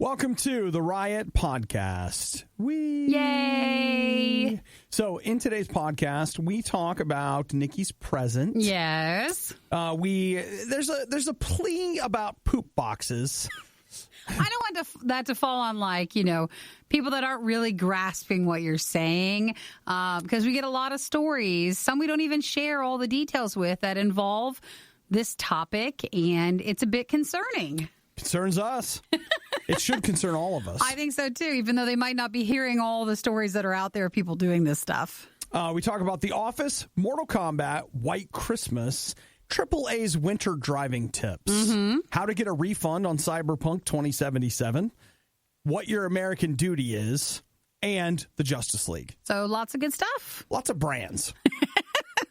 Welcome to the RIOT podcast. Yay! So in today's podcast, we talk about Nikki's present. Yes. There's a plea about poop boxes. I don't want that to fall on people that aren't really grasping what you're saying, because we get a lot of stories, some we don't even share all the details with, that involve this topic, and it's a bit concerning. Concerns us. It should concern all of us. I think so, too, even though they might not be hearing all the stories that are out there of people doing this stuff. We talk about The Office, Mortal Kombat, White Christmas, AAA's winter driving tips, how to get a refund on Cyberpunk 2077, what your American duty is, and the Justice League. So lots of good stuff. Lots of brands.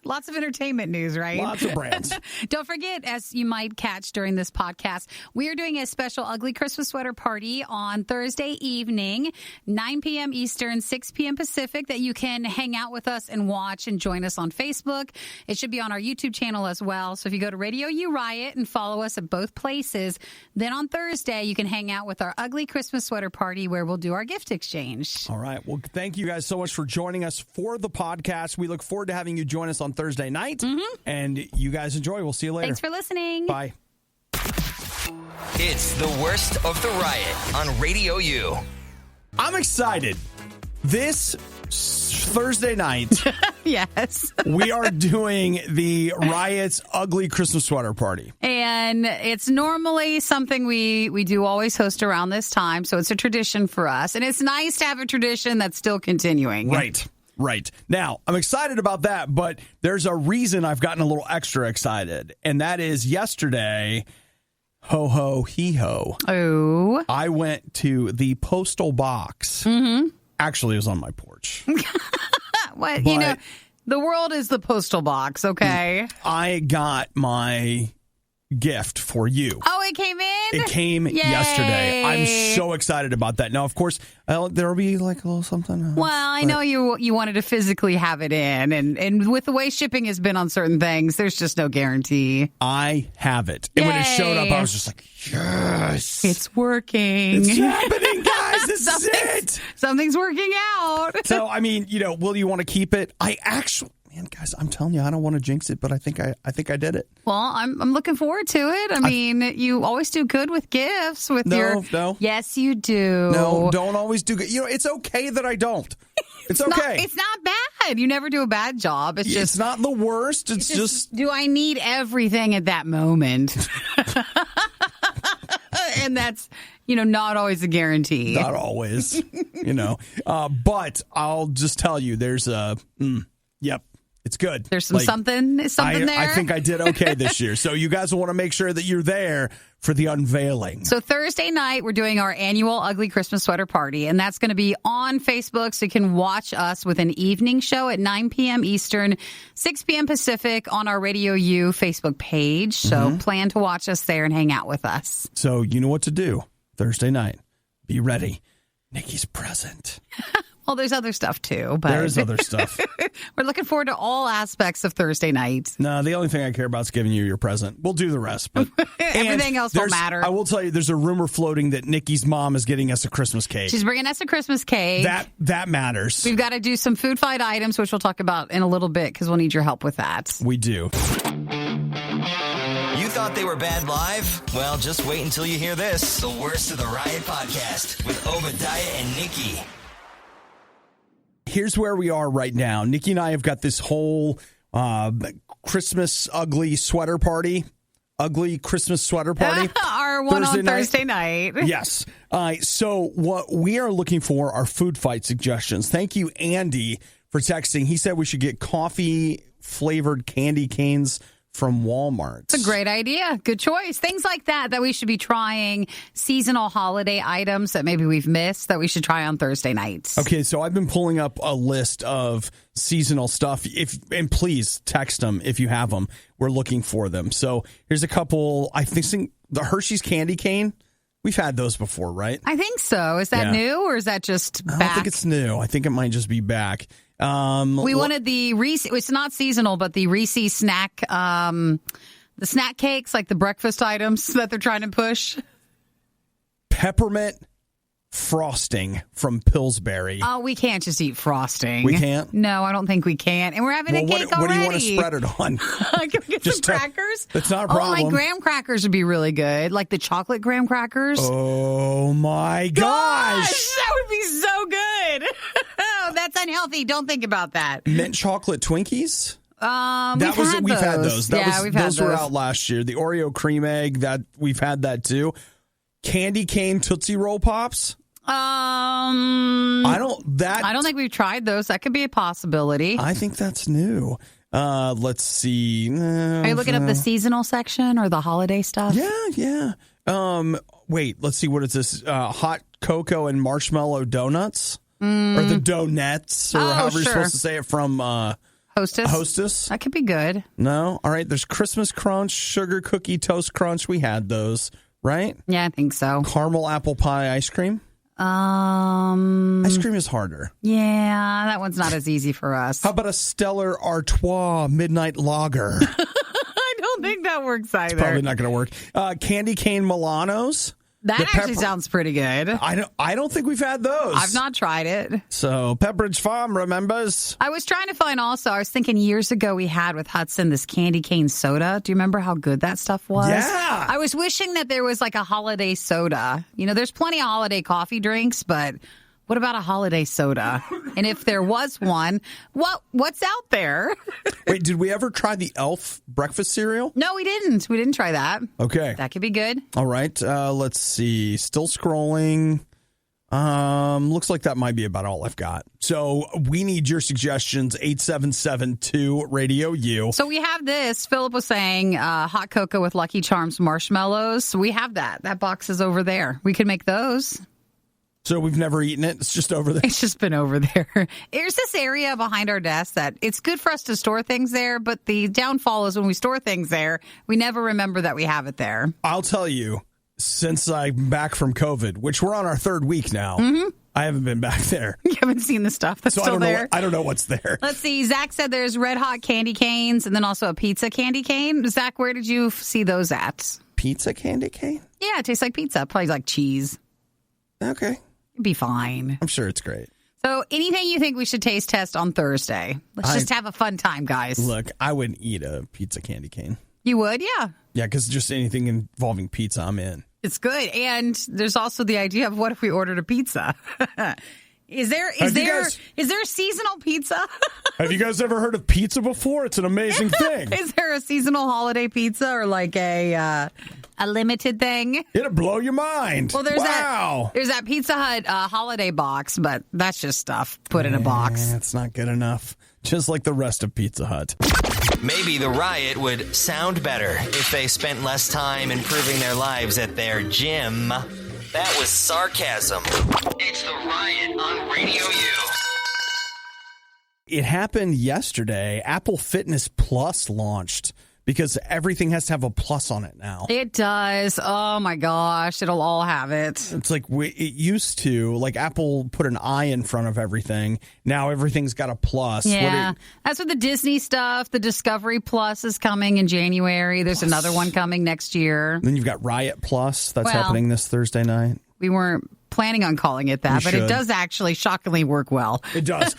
Lots of entertainment news, right? Lots of brands. Don't forget, as you might catch during this podcast, we are doing a special Ugly Christmas Sweater Party on Thursday evening, 9 p.m. Eastern, 6 p.m. Pacific, that you can hang out with us and watch and join us on Facebook. It should be on our YouTube channel as well. So if you go to RadioU RIOT and follow us at both places, then on Thursday you can hang out with our Ugly Christmas Sweater Party where we'll do our gift exchange. All right. Well, thank you guys so much for joining us for the podcast. We look forward to having you join us on Thursday night, and you guys enjoy. We'll see you later. Thanks for listening. Bye. It's the worst of the riot on RadioU. I'm excited. This Thursday night, yes, we are doing the RIOT's Ugly Christmas Sweater Party. And it's normally something we do always host around this time, so it's a tradition for us. And it's nice to have a tradition that's still continuing. Right. Now, I'm excited about that, but there's a reason I've gotten a little extra excited, and that is yesterday, ho, ho, hee, ho. Oh. I went to the postal box. Actually, it was on my porch. What? The world is the postal box, okay? I got my gift for you. Oh, it came in? It came yesterday. I'm so excited about that. Now, of course, there'll be like a little something else. Well, I know you wanted to physically have it in, and with the way shipping has been on certain things, there's just no guarantee. I have it. And when it showed up, I was just like, yes. It's working. It's happening, guys. This is it. Something's working out. So, I mean, will you want to keep it? Man, guys, I'm telling you, I don't want to jinx it, but I think I did it. Well, I'm looking forward to it. I mean, you always do good with gifts. No. Yes, you do. No, don't always do good. It's okay that I don't. It's okay. It's not bad. You never do a bad job. It's not the worst. It's just do I need everything at that moment? And that's, not always a guarantee. Not always, But I'll just tell you, there's yep. It's good. There's something there. I think I did okay this year. So you guys will want to make sure that you're there for the unveiling. So Thursday night, we're doing our annual Ugly Christmas Sweater Party, and that's going to be on Facebook, so you can watch us with an evening show at 9 p.m. Eastern, 6 p.m. Pacific on our RadioU Facebook page. So plan to watch us there and hang out with us. So you know what to do Thursday night. Be ready. Nikki's present. Well, there's other stuff, too. But there is other stuff. We're looking forward to all aspects of Thursday night. No, the only thing I care about is giving you your present. We'll do the rest. But everything else will matter. I will tell you, there's a rumor floating that Nikki's mom is getting us a Christmas cake. She's bringing us a Christmas cake. That matters. We've got to do some food fight items, which we'll talk about in a little bit, because we'll need your help with that. We do. You thought they were bad live? Well, just wait until you hear this. The worst of the Riot podcast with Obadiah and Nikki. Here's where we are right now. Nikki and I have got this whole Christmas ugly sweater party. Ugly Christmas sweater party. Our one on Thursday night. Yes. So what we are looking for are food fight suggestions. Thank you, Andy, for texting. He said we should get coffee-flavored candy canes from Walmart. It's a great idea. Good choice. Things like that we should be trying. Seasonal holiday items that maybe we've missed that we should try on Thursday nights. Okay, so I've been pulling up a list of seasonal stuff. And please text them if you have them. We're looking for them. So here's a couple. I think the Hershey's candy cane. We've had those before, right? I think so. Is that new or is that just back? I don't think it's new. I think it might just be back. We wanted the Reese. It's not seasonal, but the Reese snack, the snack cakes, like the breakfast items that they're trying to push. Peppermint frosting from Pillsbury. Oh, we can't just eat frosting. We can't? No, I don't think we can. And we're having a cake already. What do you want to spread it on? Can we get some crackers? That's not a problem. Oh, my graham crackers would be really good. Like the chocolate graham crackers. Oh, my gosh. That would be so good. Oh, that's unhealthy. Don't think about that. Mint chocolate Twinkies? We've had those. Those were out last year. The Oreo cream egg, we've had that too. Candy cane Tootsie Roll Pops? I don't think we've tried those. That could be a possibility. I think that's new. Let's see. Are you looking up the seasonal section or the holiday stuff? Yeah. Wait, let's see. What is this? Hot cocoa and marshmallow donuts? Or the donuts? Or however you're supposed to say it from Hostess? That could be good. No? All right. There's Christmas Crunch, Sugar Cookie Toast Crunch. We had those, right? Yeah, I think so. Caramel apple pie ice cream? Ice cream is harder. Yeah, that one's not as easy for us. How about a Stellar Artois Midnight Lager? I don't think that works either. It's probably not going to work. Candy cane Milanos. That actually sounds pretty good. I don't think we've had those. I've not tried it. So Pepperidge Farm remembers. I was trying to find also, I was thinking years ago we had with Hudson this candy cane soda. Do you remember how good that stuff was? Yeah. I was wishing that there was like a holiday soda. You know, there's plenty of holiday coffee drinks, but what about a holiday soda? And if there was one, what's out there? Wait, did we ever try the Elf breakfast cereal? No, we didn't. We didn't try that. Okay. That could be good. All right. Let's see. Still scrolling. Looks like that might be about all I've got. So we need your suggestions. 877-2-RADIO-U. So we have this. Philip was saying hot cocoa with Lucky Charms marshmallows. We have that. That box is over there. We could make those. So we've never eaten it. It's just over there. It's just been over there. There's this area behind our desk that it's good for us to store things there, but the downfall is when we store things there, we never remember that we have it there. I'll tell you, since I'm back from COVID, which we're on our third week now, I haven't been back there. You haven't seen the stuff that's still there? I don't know what's there. Let's see. Zach said there's red hot candy canes and then also a pizza candy cane. Zach, where did you see those at? Pizza candy cane? Yeah, it tastes like pizza. Probably like cheese. Okay. It'd be fine. I'm sure it's great. So anything you think we should taste test on Thursday? Let's just have a fun time, guys. Look, I wouldn't eat a pizza candy cane. You would? Yeah. Yeah, because just anything involving pizza, I'm in. It's good. And there's also the idea of what if we ordered a pizza? Is there a seasonal pizza? Have you guys ever heard of pizza before? It's an amazing thing. Is there a seasonal holiday pizza or like a limited thing? It'll blow your mind. Well, there's that Pizza Hut holiday box, but that's just stuff put in a box. It's not good enough. Just like the rest of Pizza Hut. Maybe the Riot would sound better if they spent less time improving their lives at their gym. That was sarcasm. It's the Riot on RadioU. It happened yesterday. Apple Fitness Plus launched because everything has to have a plus on it now. It does. Oh, my gosh. It'll all have it. It's like it used to. Like Apple put an I in front of everything. Now everything's got a plus. Yeah. That's with the Disney stuff. The Discovery Plus is coming in January. There's another one coming next year. Then you've got Riot Plus. That's happening this Thursday night. We weren't planning on calling it that, but it does actually shockingly work well. It does.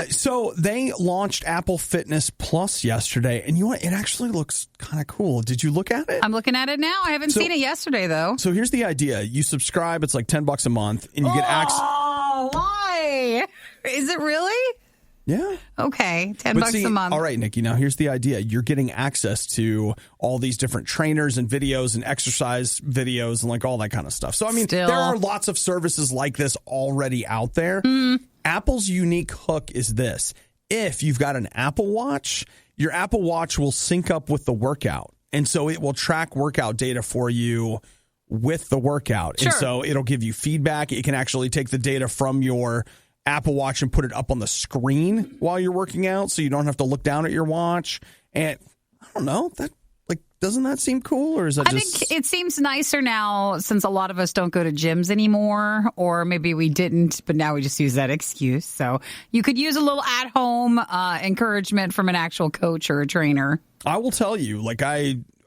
So they launched Apple Fitness Plus yesterday, and you know what? It actually looks kind of cool. Did you look at it? I'm looking at it now. I haven't seen it yesterday, though. So here's the idea. You subscribe. It's like $10 a month, and you get access. Oh, why? Is it really? Yeah. Okay. $10 a month. All right, Nikki. Now, here's the idea. You're getting access to all these different trainers and videos and exercise videos and like all that kind of stuff. So, I mean, there are lots of services like this already out there. Apple's unique hook is this. If you've got an Apple Watch, your Apple Watch will sync up with the workout. And so it will track workout data for you with the workout. Sure. And so it'll give you feedback. It can actually take the data from your Apple Watch and put it up on the screen while you're working out, so you don't have to look down at your watch. And I don't know, doesn't that seem cool, or is that I think it seems nicer now since a lot of us don't go to gyms anymore, or maybe we didn't, but now we just use that excuse. So you could use a little at-home encouragement from an actual coach or a trainer. I will tell you,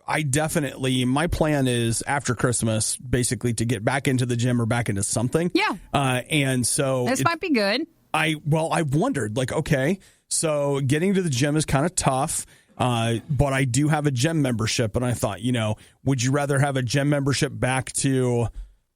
my plan is after Christmas, basically to get back into the gym or back into something. Yeah. And so this might be good. I've wondered, like, okay, so getting to the gym is kind of tough. But I do have a gym membership, and I thought, would you rather have a gym membership back to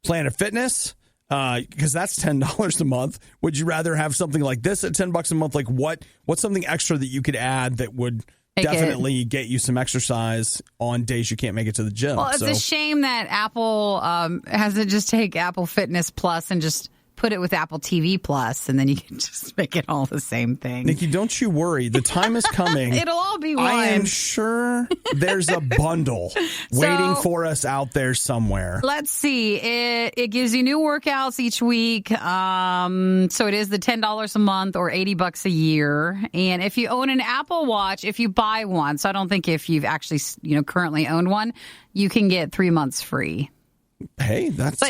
Planet Fitness? Because that's $10 a month. Would you rather have something like this at $10 a month? Like what's something extra that you could add that would definitely get you some exercise on days you can't make it to the gym? Well, it's a shame that Apple has to just take Apple Fitness Plus and just put it with Apple TV Plus, and then you can just make it all the same thing. Nikki, don't you worry. The time is coming. It'll all be one. I am sure there's a bundle waiting for us out there somewhere. Let's see. It gives you new workouts each week. So it is the $10 a month or $80 a year. And if you own an Apple Watch, if you buy one, so I don't think if you've actually currently owned one, you can get 3 months free. Hey, look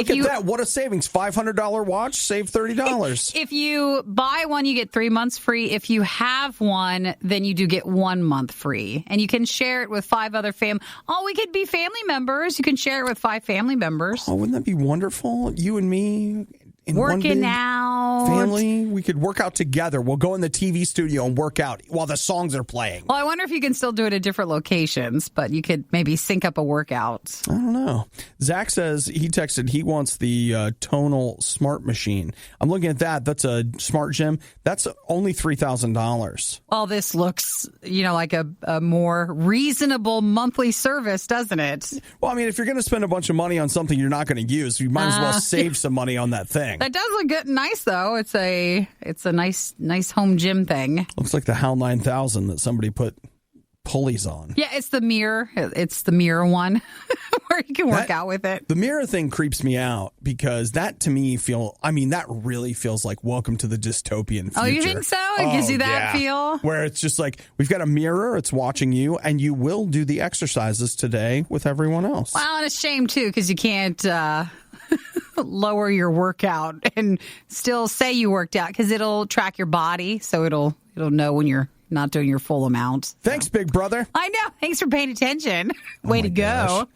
at that. What a savings. $500 watch, save $30. If you buy one, you get 3 months free. If you have one, then you do get 1 month free. And you can share it with 5 other we could be family members. You can share it with 5 family members. Oh, wouldn't that be wonderful? You and me in working one out. Family. We could work out together. We'll go in the TV studio and work out while the songs are playing. Well, I wonder if you can still do it at different locations, but you could maybe sync up a workout. I don't know. Zach says he texted he wants the Tonal Smart Machine. I'm looking at that. That's a smart gym. That's only $3,000. Well, this looks, like a more reasonable monthly service, doesn't it? Well, I mean, if you're going to spend a bunch of money on something you're not going to use, you might as well save some money on that thing. That does look good, nice though. It's a nice home gym thing. Looks like the HAL 9000 that somebody put pulleys on. Yeah, it's the mirror. It's the mirror one where you can work out with it. The mirror thing creeps me out because that to me that really feels like welcome to the dystopian future. Oh, you think so? It gives you that feel? Where it's just like, we've got a mirror, it's watching you, and you will do the exercises today with everyone else. Well, and it's a shame too because you can't lower your workout and still say you worked out because it'll track your body, so it'll know when you're not doing your full amount. Thanks, big brother. I know. Thanks for paying attention. Way to go.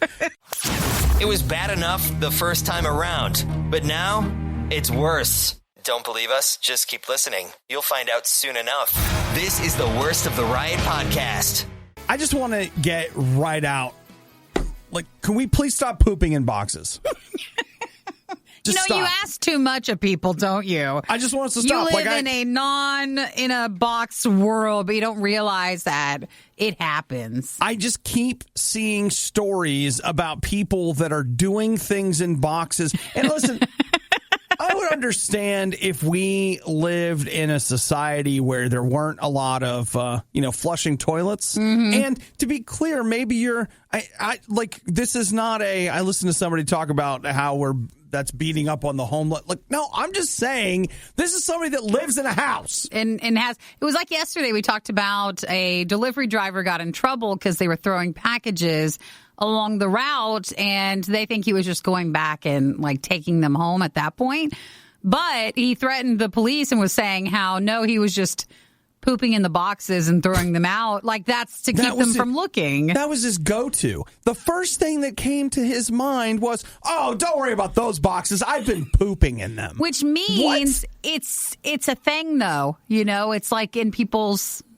It was bad enough the first time around, but now it's worse. Don't believe us? Just keep listening. You'll find out soon enough. This is the worst of the Riot podcast. I just want to get right out. Like, can we please stop pooping in boxes? You ask too much of people, don't you? I just want us to stop. You live in a box world, but you don't realize that it happens. I just keep seeing stories about people that are doing things in boxes. And listen, I would understand if we lived in a society where there weren't a lot of, flushing toilets. Mm-hmm. And to be clear, maybe this is not I listened to somebody talk about how that's beating up on the homeless. Like, no, I'm just saying this is somebody that lives in a house. And it was like yesterday we talked about a delivery driver got in trouble because they were throwing packages along the route and they think he was just going back and taking them home at that point. But he threatened the police and was saying how, no, he was just pooping in the boxes and throwing them out. That's to keep them from looking. That was his go-to. The first thing that came to his mind was, oh, don't worry about those boxes. I've been pooping in them. Which means it's a thing, though. It's like in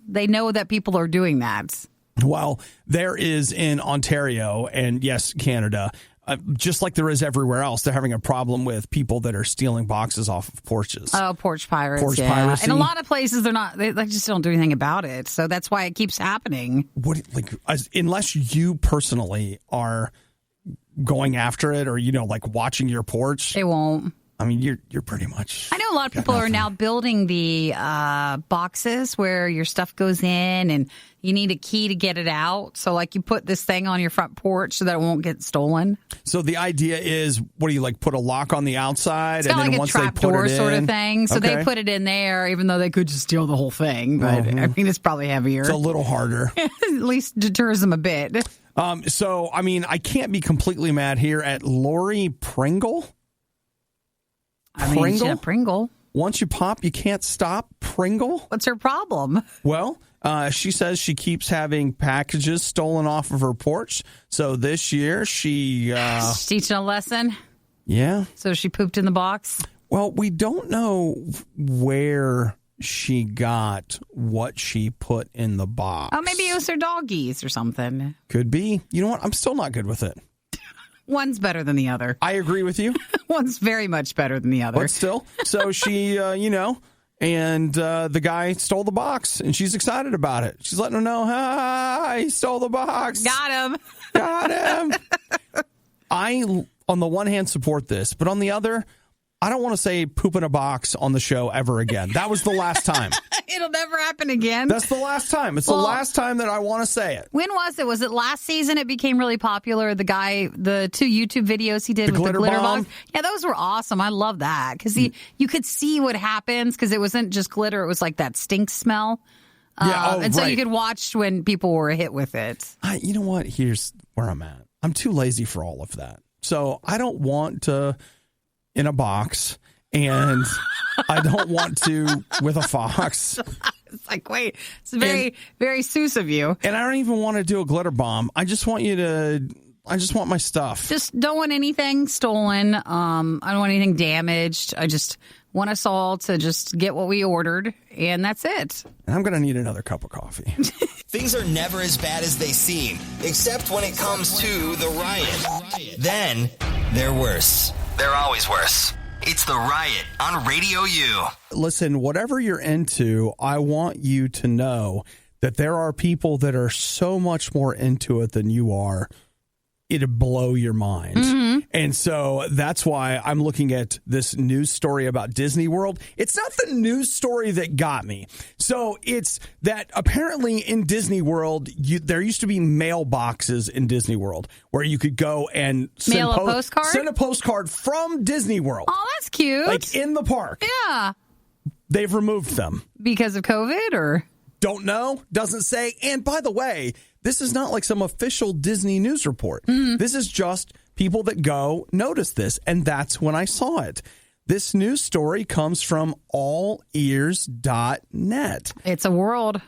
they know that people are doing that. Well, there is in Ontario and, yes, Canada, just like there is everywhere else, they're having a problem with people that are stealing boxes off of porches. Oh, porch pirates. Porch piracy. And a lot of places, they just don't do anything about it. So that's why it keeps happening. Unless you personally are going after it or, watching your porch. They won't. I mean, you're pretty much. I know a lot of people are now building the boxes where your stuff goes in and you need a key to get it out. So, you put this thing on your front porch so that it won't get stolen. So the idea is, what do you put a lock on the outside? It's and then like once a trap they put door it in, sort of thing. So okay. they put it in there, even though they could just steal the whole thing. But it's probably heavier. It's a little harder. At least deters them a bit. I can't be completely mad here at Lori Pringle. Pringle? Once you pop, you can't stop. Pringle? What's her problem? Well, She says she keeps having packages stolen off of her porch. So this year she's teaching a lesson. Yeah. So she pooped in the box. Well, we don't know where she got what she put in the box. Oh, maybe it was her doggies or something. Could be. You know what? I'm still not good with it. One's better than the other. I agree with you. One's very much better than the other. But still. So she, and the guy stole the box, and she's excited about it. She's letting him know, he stole the box. Got him. Got him. I, on the one hand, support this, but on the other, I don't want to say poop in a box on the show ever again. That was the last time. It'll never happen again. That's the last time. It's the last time that I want to say it. When was it? Was it last season it became really popular? The 2 YouTube videos he did with the glitter bomb? box? Yeah, those were awesome. I love that because you could see what happens because it wasn't just glitter. It was like that stink smell. So you could watch when people were hit with it. You know what? Here's where I'm at. I'm too lazy for all of that. So I don't want to in a box, and I don't want to with a fox. It's like, wait, it's very, very Seuss of you. And I don't even want to do a glitter bomb. I just want my stuff. Just don't want anything stolen. I don't want anything damaged. I just want us all to just get what we ordered, and that's it. And I'm going to need another cup of coffee. Things are never as bad as they seem, except when it comes to the riot. Then they're worse. They're always worse. It's the Riot on Radio U. Listen, whatever you're into, I want you to know that there are people that are so much more into it than you are. It'll blow your mind. Mm-hmm. And so that's why I'm looking at this news story about Disney World. It's not the news story that got me. So it's that apparently in Disney World, there used to be mailboxes in Disney World where you could go and mail a postcard? Send a postcard from Disney World. Oh, that's cute. Like in the park. Yeah. They've removed them. Because of COVID or? Don't know. Doesn't say. And by the way, this is not like some official Disney news report. Mm-hmm. This is just people that go notice this. And that's when I saw it. This news story comes from allears.net. It's a world.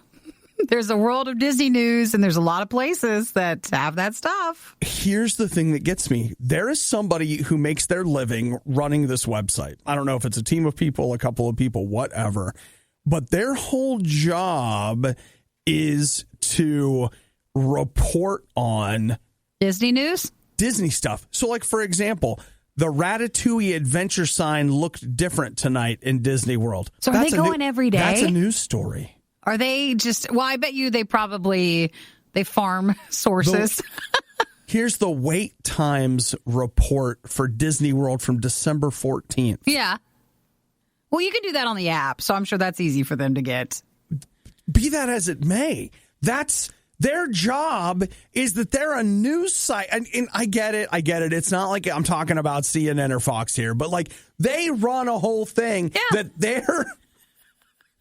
There's a world of Disney news, and there's a lot of places that have that stuff. Here's the thing that gets me. There is somebody who makes their living running this website. I don't know if it's a team of people, a couple of people, whatever. But their whole job is to report on Disney news, Disney stuff. So, like, for example, the Ratatouille adventure sign looked different tonight in Disney World. So, are they going every day? That's a news story. Are they just, well, I bet you they farm sources. Here's the wait times report for Disney World from December 14th. Yeah. Well, you can do that on the app, so I'm sure that's easy for them to get. Be that as it may, that's their job is that they're a news site. And I get it. It's not like I'm talking about CNN or Fox here, but like they run a whole thing that they're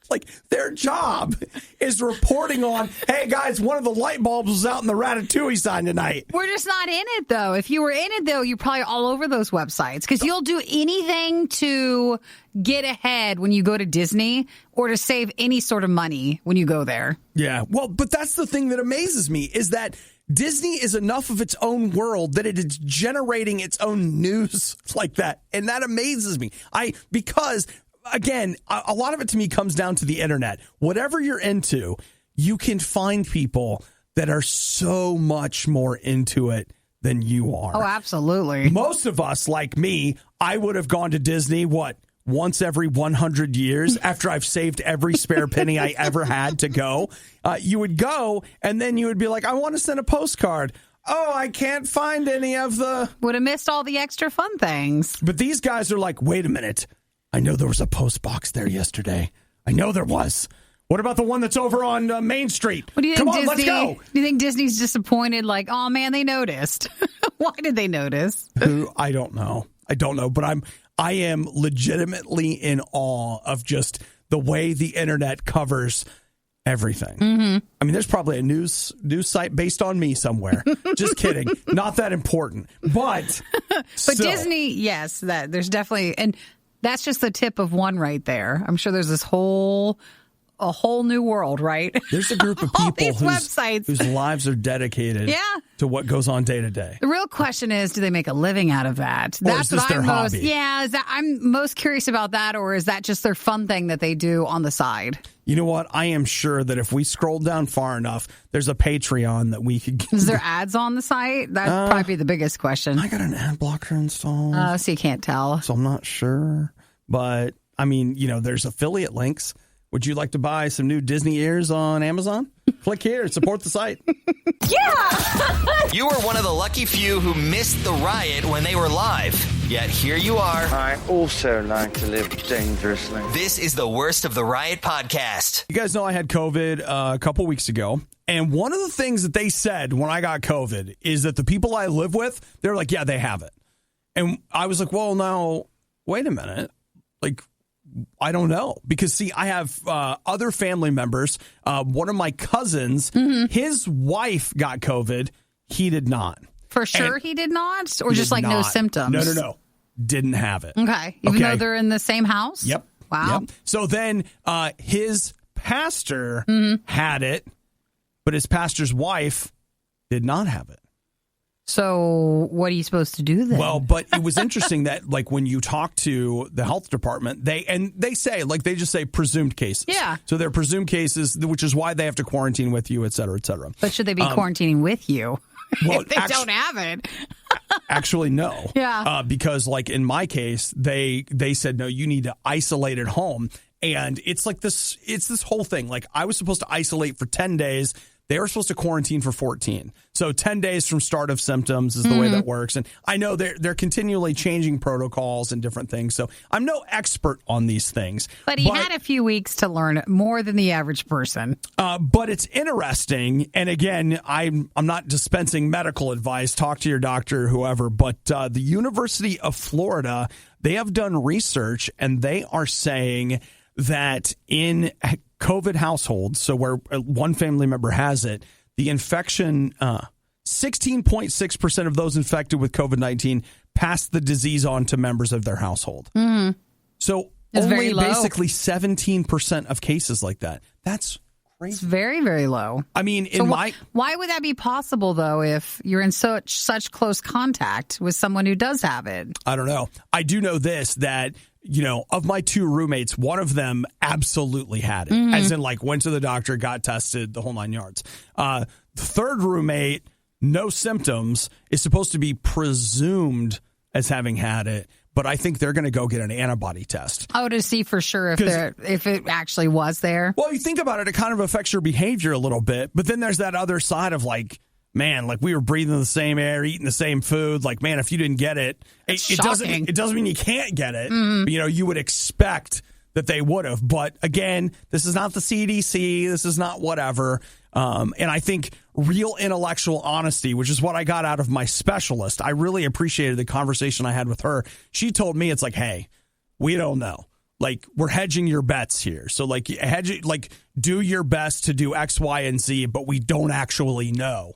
like their job is reporting on, hey, guys, one of the light bulbs was out in the Ratatouille sign tonight. We're just not in it, though. If you were in it, though, you're probably all over those websites because you'll do anything to get ahead when you go to Disney or to save any sort of money when you go there. Yeah, well, but that's the thing that amazes me is that Disney is enough of its own world that it is generating its own news like that. And that amazes me. Because again, a lot of it to me comes down to the internet. Whatever you're into, you can find people that are so much more into it than you are. Oh, absolutely. Most of us, like me, I would have gone to Disney, once every 100 years after I've saved every spare penny I ever had to go. You would go, and then you would be like, I want to send a postcard. Oh, I can't find any of the... Would have missed all the extra fun things. But these guys are like, wait a minute. I know there was a post box there yesterday. I know there was. What about the one that's over on Main Street? What do you think, Come on, Disney, let's go. Do you think Disney's disappointed? Like, oh, man, they noticed. Why did they notice? I don't know. But I am legitimately in awe of just the way the internet covers everything. Mm-hmm. I mean, there's probably a news site based on me somewhere. Just kidding. Not that important. But Disney, yes, that there's definitely... and. That's just the tip of one right there. I'm sure there's this whole a whole new world, right? There's a group of All people these websites. whose lives are dedicated to what goes on day to day. The real question is, do they make a living out of that? Or is this their hobby? Yeah, I'm most curious about that, or is that just their fun thing that they do on the side? You know what? I am sure that if we scroll down far enough, there's a Patreon that we could get. Is there ads on the site? That'd probably be the biggest question. I got an ad blocker installed. So you can't tell. So I'm not sure. But, I mean, there's affiliate links. Would you like to buy some new Disney ears on Amazon? Click here and support the site. Yeah! You were one of the lucky few who missed the riot when they were live. Yet here you are. I also like to live dangerously. This is the Worst of the Riot podcast. You guys know I had COVID a couple weeks ago. And one of the things that they said when I got COVID is that the people I live with, they're like, yeah, they have it. And I was like, well, now, wait a minute. Like, I don't know. Because, see, I have other family members. One of my cousins, his wife got COVID. He did not. For sure he did not? Or just like no symptoms? No. Didn't have it. Okay. Even though they're in the same house? Yep. Wow. Yep. So then his pastor had it, but his pastor's wife did not have it. So what are you supposed to do then? Well, but it was interesting that, like, when you talk to the health department, they say, like, they just say presumed cases. Yeah. So they're presumed cases, which is why they have to quarantine with you, et cetera, et cetera. But should they be quarantining with you? Well, if they don't have it. Actually, no. Yeah. Because, like, in my case, they said, no, you need to isolate at home. And it's like this whole thing. Like, I was supposed to isolate for 10 days. They were supposed to quarantine for 14. So 10 days from start of symptoms is the way that works. And I know they're continually changing protocols and different things. So I'm no expert on these things. But he had a few weeks to learn more than the average person. But it's interesting. And again, I'm not dispensing medical advice. Talk to your doctor or whoever. But the University of Florida, they have done research and they are saying that in COVID households, so where one family member has it, the infection, 16.6% of those infected with COVID-19 passed the disease on to members of their household. Mm-hmm. So it's only basically 17% of cases like that. That's crazy. It's very, very low. I mean, why would that be possible, though, if you're in such close contact with someone who does have it? I don't know. I do know this, that of my two roommates, one of them absolutely had it. As in, like, went to the doctor, got tested, the whole 9 yards. The third roommate, no symptoms, is supposed to be presumed as having had it. But I think they're going to go get an antibody test. Oh, to see for sure if it actually was there. Well, you think about it, it kind of affects your behavior a little bit. But then there's that other side of, like, man, like, we were breathing the same air, eating the same food. Like, man, if you didn't get it, it doesn't mean you can't get it. But, you would expect that they would have. But again, this is not the CDC. This is not whatever. And I think real intellectual honesty, which is what I got out of my specialist. I really appreciated the conversation I had with her. She told me, it's like, hey, we don't know. Like, we're hedging your bets here. So, like, do your best to do X, Y, and Z, but we don't actually know.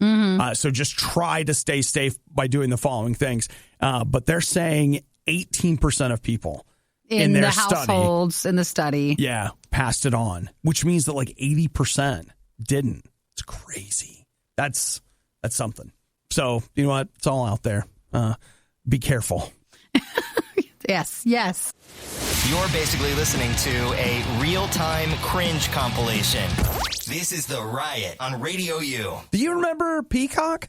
So just try to stay safe by doing the following things. But they're saying 18% of people in their households in the study, passed it on, which means that, like, 80% didn't. It's crazy. That's something. So, you know what? It's all out there. Be careful. Yes. You're basically listening to a real-time cringe compilation. This is The Riot on Radio U. Do you remember Peacock?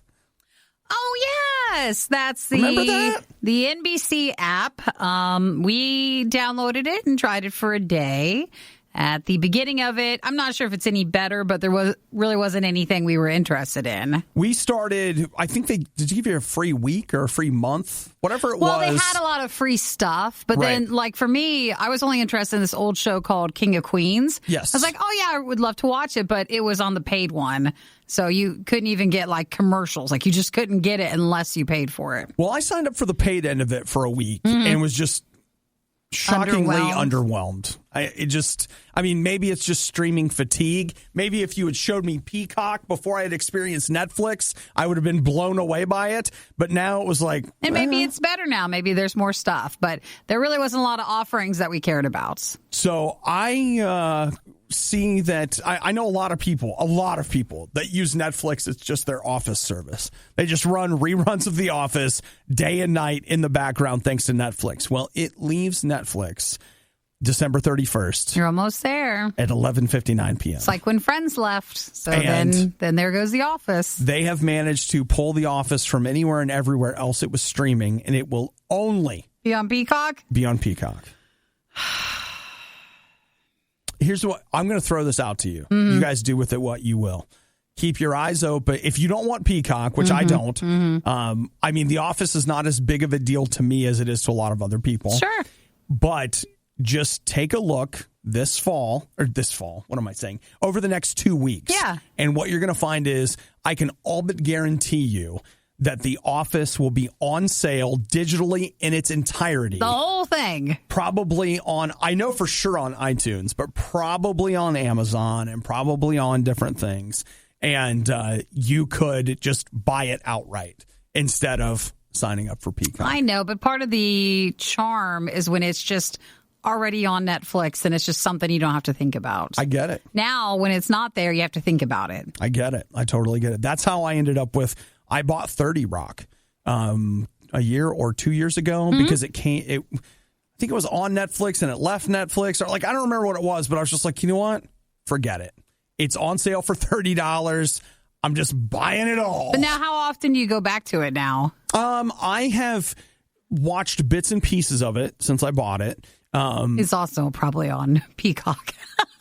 Oh, yes. That's Remember that? The NBC app. We downloaded it and tried it for a day. At the beginning of it, I'm not sure if it's any better, but there really wasn't anything we were interested in. We started, I think did you give you a free week or a free month? Whatever it was. Well, they had a lot of free stuff, but then, like, for me, I was only interested in this old show called King of Queens. Yes. I was like, oh, yeah, I would love to watch it, but it was on the paid one. So you couldn't even get, like, commercials. Like, you just couldn't get it unless you paid for it. Well, I signed up for the paid end of it for a week and was just shockingly underwhelmed. Maybe it's just streaming fatigue. Maybe if you had showed me Peacock before I had experienced Netflix, I would have been blown away by it. But now it was like... And maybe it's better now. Maybe there's more stuff. But there really wasn't a lot of offerings that we cared about. So I see that I know a lot of people that use Netflix. It's just their office service. They just run reruns of The Office day and night in the background thanks to Netflix. Well, it leaves Netflix December 31st. You're almost there. At 11:59 p.m. It's like when Friends left. So then there goes The Office. They have managed to pull The Office from anywhere and everywhere else it was streaming, and it will only be on Peacock? Be on Peacock. Here's what I'm going to throw this out to you. You guys do with it what you will. Keep your eyes open. If you don't want Peacock, which I don't, I mean, The Office is not as big of a deal to me as it is to a lot of other people. Sure. But just take a look this fall, what am I saying? Over the next 2 weeks. Yeah. And what you're going to find is I can all but guarantee you that The Office will be on sale digitally in its entirety. The whole thing. Probably on, I know for sure on iTunes, but probably on Amazon and probably on different things. And you could just buy it outright instead of signing up for Peacock. I know, but part of the charm is when it's just already on Netflix and it's just something you don't have to think about. I get it. Now, when it's not there, you have to think about it. I get it. I totally get it. That's how I ended up with, I bought 30 Rock a year or 2 years ago because I think it was on Netflix and it left Netflix. Or like, I don't remember what it was, but I was just like, you know what? Forget it. It's on sale for $30. I'm just buying it all. But now, how often do you go back to it now? I have watched bits and pieces of it since I bought it. It's also probably on Peacock.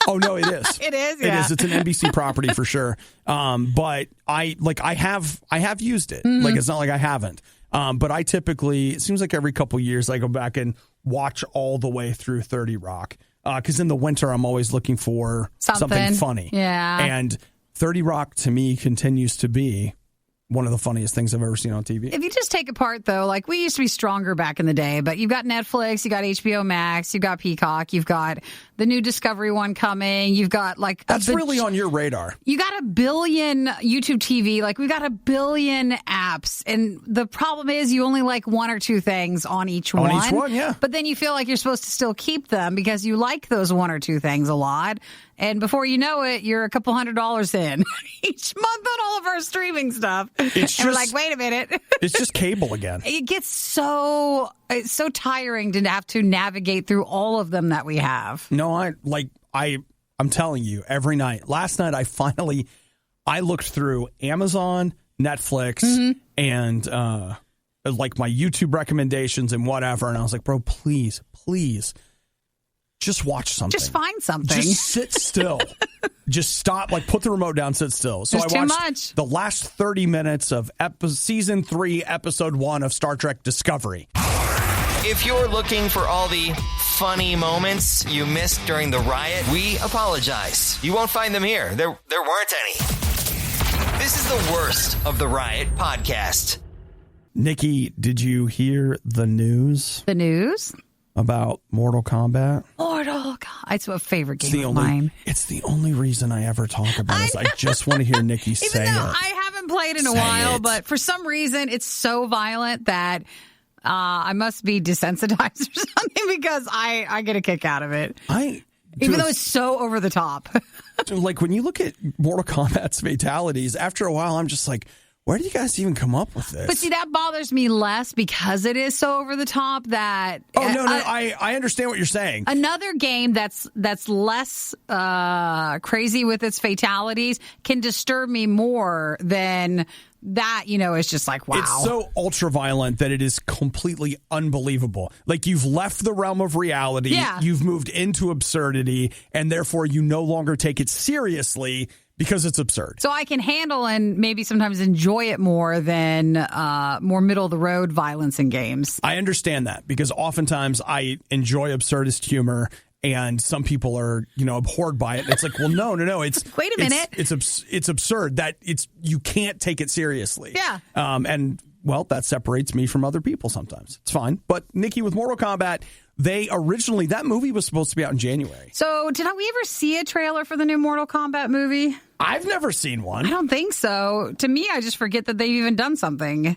Oh, no, it is. It is, yeah. It is. It's an NBC property for sure. But I have used it. Like, it's not like I haven't. But I typically, it seems like every couple years I go back and watch all the way through 30 Rock. Because in the winter, I'm always looking for something funny. Yeah. And 30 Rock, to me, continues to be one of the funniest things I've ever seen on TV. If you just take apart, though, like we used to be stronger back in the day, but you've got Netflix, you got HBO Max, you've got Peacock, you've got the new Discovery one coming, you've got like... That's really on your radar. You got a billion YouTube TV, like we've got a billion apps, and the problem is you only like one or two things on each one. On each one, yeah. But then you feel like you're supposed to still keep them because you like those one or two things a lot. And before you know it, you're a couple $100 in each month on all of our streaming stuff. We're like, wait a minute. It's just cable again. It gets so tiring to have to navigate through all of them that we have. No, I'm telling you, every night. Last night, I looked through Amazon, Netflix, and like my YouTube recommendations and whatever. And I was like, bro, please. Just watch something. Just find something. Just sit still. Just stop. Like, put the remote down, sit still. So There's I watched the last 30 minutes of season 3, episode 1 of Star Trek Discovery. If you're looking for all the funny moments you missed during the riot, we apologize. You won't find them here. There weren't any. This is the worst of the Riot podcast. Nikki, did you hear the news? The news? About Mortal Kombat? Mortal Kombat. It's a favorite game of mine. It's the only reason I ever talk about it. I just want to hear Nikki say it. Even though I haven't played in a while, but for some reason it's so violent that I must be desensitized or something because I get a kick out of it. Even though it's so over the top. Like when you look at Mortal Kombat's fatalities, after a while I'm just like, where do you guys even come up with this? But see, that bothers me less because it is so over the top that... Oh, no, I understand what you're saying. Another game that's less crazy with its fatalities can disturb me more than that, it's just like, wow. It's so ultra-violent that it is completely unbelievable. Like, you've left the realm of reality, you've moved into absurdity, and therefore you no longer take it seriously because it's absurd. So I can handle and maybe sometimes enjoy it more than more middle-of-the-road violence in games. I understand that because oftentimes I enjoy absurdist humor and some people are, abhorred by it. It's like, well, no. It's wait a minute. It's absurd that you can't take it seriously. Yeah. And well, that separates me from other people sometimes. It's fine. But Nikki, with Mortal Kombat, that movie was supposed to be out in January. So did we ever see a trailer for the new Mortal Kombat movie? I've never seen one. I don't think so. To me, I just forget that they've even done something.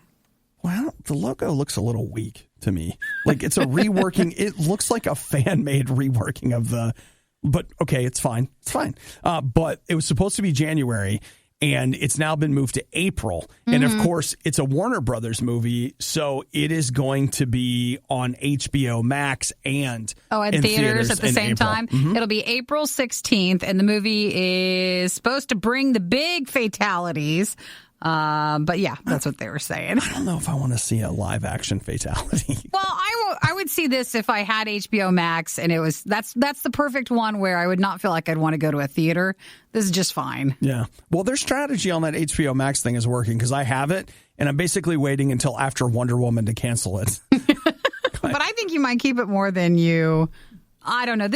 Well, the logo looks a little weak to me. Like it's a reworking. It looks like a fan-made reworking of the But, okay, it's fine. It's fine. But it was supposed to be January, and it's now been moved to April. And, of course, it's a Warner Brothers movie, so it is going to be on HBO Max and in theaters at the same April. time. It'll be April 16th, and the movie is supposed to bring the big fatalities. But yeah, that's what they were saying. I don't know if I want to see a live-action fatality. Well, I would see this if I had HBO Max, and that's the perfect one where I would not feel like I'd want to go to a theater. This is just fine. Yeah. Well, their strategy on that HBO Max thing is working because I have it, and I'm basically waiting until after Wonder Woman to cancel it. But I think you might keep it more than you. I don't know.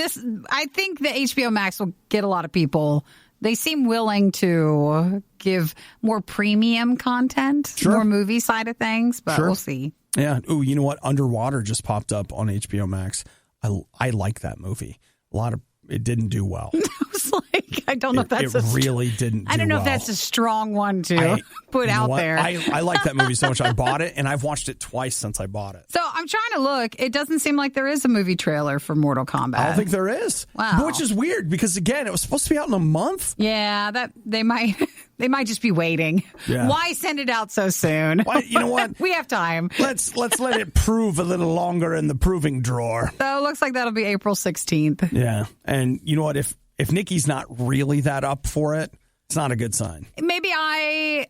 I think the HBO Max will get a lot of people. They seem willing to give more premium content, more movie side of things, but we'll see. Yeah. Ooh, you know what? Underwater just popped up on HBO Max. I like that movie. It didn't do well. I was like, I don't know if that's it really didn't do I don't know well. if that's a strong one to put out there. I like that movie so much. I bought it, and I've watched it twice since I bought it. So I'm trying to look. It doesn't seem like there is a movie trailer for Mortal Kombat. I don't think there is. Wow. Which is weird because, again, it was supposed to be out in a month. Yeah, that they might just be waiting. Yeah. Why send it out so soon? Why, you know what? We have time. Let's let it prove a little longer in the proving drawer. So it looks like that'll be April 16th. Yeah. And you know what? If Nikki's not really that up for it, it's not a good sign. Maybe I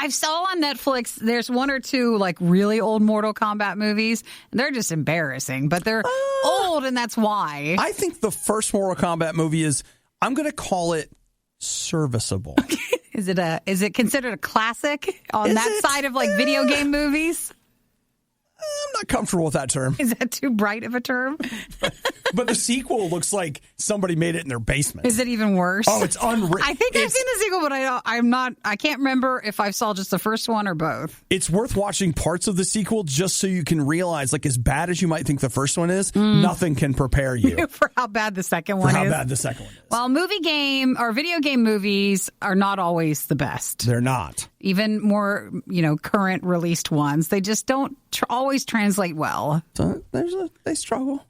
saw on Netflix, there's one or two like really old Mortal Kombat movies. And they're just embarrassing, but they're old, and that's why. I think the first Mortal Kombat movie I'm going to call it serviceable. Is it considered a classic on that side of like video game movies? I'm not comfortable with that term. Is that too bright of a term? But the sequel looks like somebody made it in their basement. Is it even worse? Oh, it's unreal. I think I've seen the sequel, but I can't remember if I saw just the first one or both. It's worth watching parts of the sequel just so you can realize, like, as bad as you might think the first one is, nothing can prepare you for how bad the second one is. Well, video game movies are not always the best. They're not. Even more, current released ones. They just don't always translate well. So they struggle.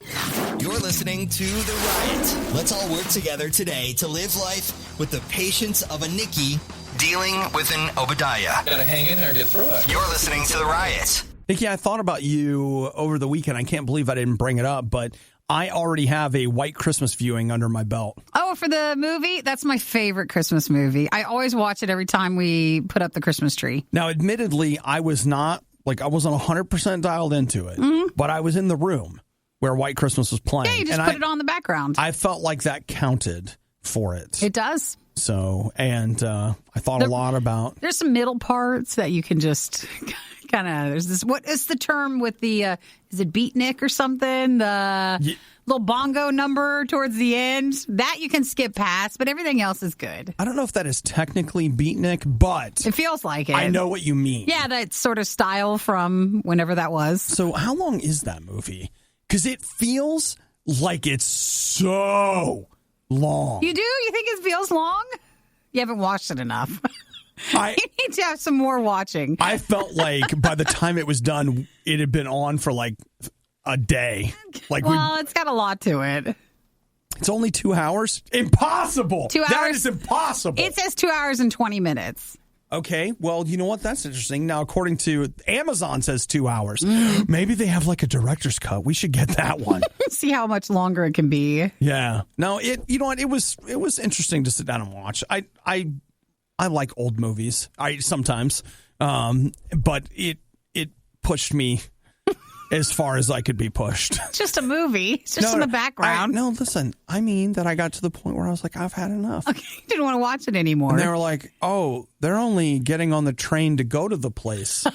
You're listening to The Riot. Let's all work together today to live life with the patience of a Nikki dealing with an Obadiah. Gotta hang in there and get through it. You're listening to The Riot. Nikki, I thought about you over the weekend. I can't believe I didn't bring it up, but I already have a White Christmas viewing under my belt. Oh, for the movie? That's my favorite Christmas movie. I always watch it every time we put up the Christmas tree. Now, admittedly, I wasn't 100% dialed into it, but I was in the room where White Christmas was playing. Yeah, you just put it on the background. I felt like that counted for it. It does. So, and I thought a lot about... There's some middle parts that you can just... there's this, what is the term with the, is it beatnik or something? The little bongo number towards the end. That you can skip past, but everything else is good. I don't know if that is technically beatnik, but... It feels like it. I know what you mean. Yeah, that sort of style from whenever that was. So how long is that movie? Because it feels like it's so long. You do? You think it feels long? You haven't watched it enough. You need to have some more watching. I felt like by the time it was done, it had been on for like a day. It's got a lot to it. It's only 2 hours? Impossible! 2 hours? That is impossible! It says 2 hours and 20 minutes. Okay, well, you know what? That's interesting. Now, according to Amazon, says 2 hours. Maybe they have like a director's cut. We should get that one. See how much longer it can be. Yeah. No, you know what? It was interesting to sit down and watch. I like old movies. Sometimes, but it pushed me as far as I could be pushed. It's just a movie. It's just in the background. Listen. I mean that I got to the point where I was like, I've had enough. Okay, you didn't want to watch it anymore. And they were like, oh, they're only getting on the train to go to the place.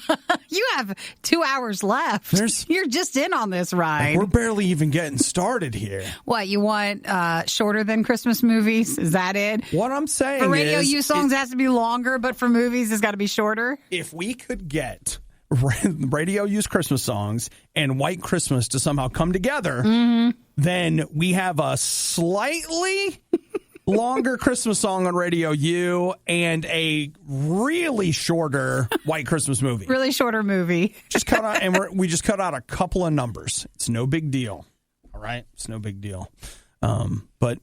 You have 2 hours left. You're just in on this ride. We're barely even getting started here. What, you want shorter than Christmas movies? Is that it? What I'm saying for RadioU songs, it has to be longer, but for movies, it's got to be shorter? If we could get RadioU's Christmas songs and White Christmas to somehow come together, then we have a slightly longer Christmas song on RadioU and a really shorter White Christmas movie. Really shorter movie. Just cut out, we just cut out a couple of numbers. It's no big deal. All right? It's no big deal. But